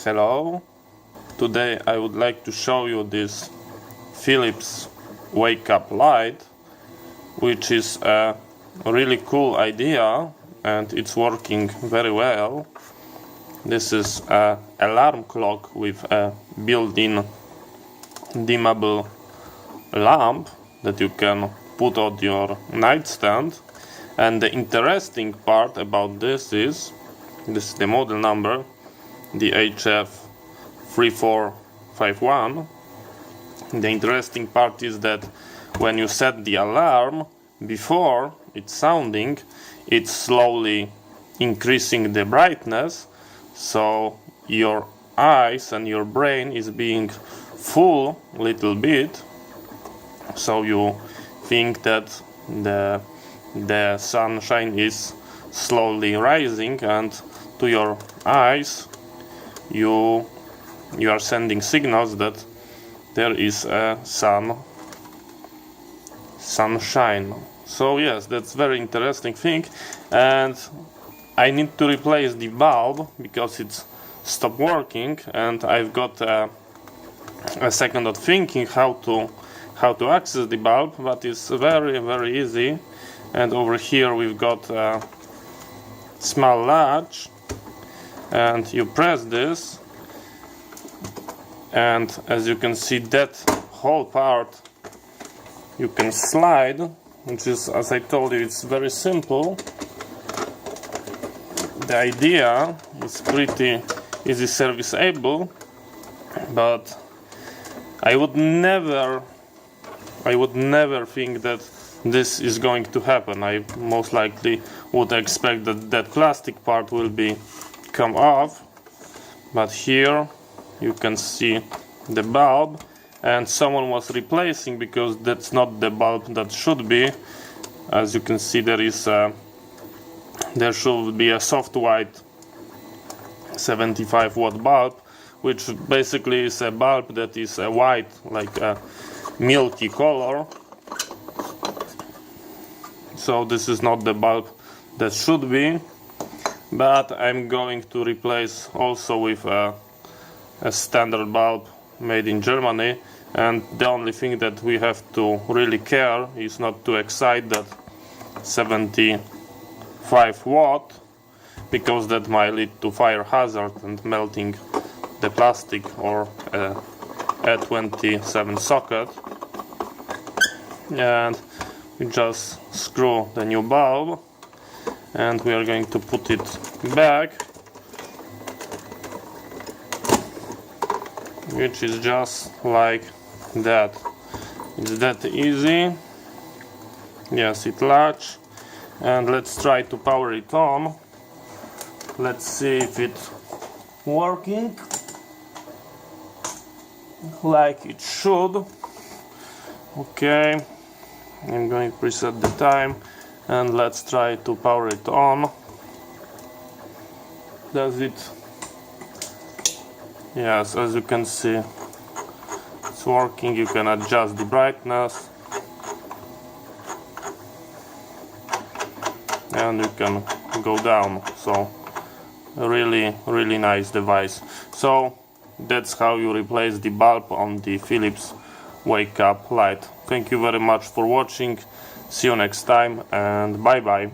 Hello. Today I would like to show you this Philips wake up light, which is a really cool idea and it's working very well. This is an alarm clock with a built-in dimmable lamp that you can put on your nightstand. And the interesting part about this is the model number, the HF3451. The interesting part is that when you set the alarm, before it's sounding, it's slowly increasing the brightness, so your eyes and your brain is being full little bit, so you think that the sunshine is slowly rising, and to your eyes you are sending signals that there is a sunshine. So yes, that's very interesting thing, and I need to replace the bulb because it's stopped working, and I've got a second of thinking how to access the bulb, but it's very easy. And over here we've got a small latch, and you press this, and as you can see, that whole part you can slide, which is, as I told you, it's very simple. The idea is pretty easy serviceable, but I would never think that this is going to happen. I most likely would expect that plastic part will come off, but here you can see the bulb, and someone was replacing, because that's not the bulb that should be. As you can see, there should be a soft white 75 watt bulb, which basically is a bulb that is a white, like a milky color. So this is not the bulb that should be, but I'm going to replace also with a standard bulb made in Germany. And the only thing that we have to really care is not to excite that 75 watt, because that might lead to fire hazard and melting the plastic or a 27 socket. And we just screw the new bulb, and we are going to put it back, which is just like that. It's that easy. Yes, it latch, and let's try to power it on. Let's see if it's working like it should. Okay, I'm going to preset the time, and let's try to power it on. Does it? Yes, as you can see, it's working. You can adjust the brightness, and you can go down. So really nice device. So that's how you replace the bulb on the Philips wake up light. Thank you very much for watching. See you next time, and bye bye.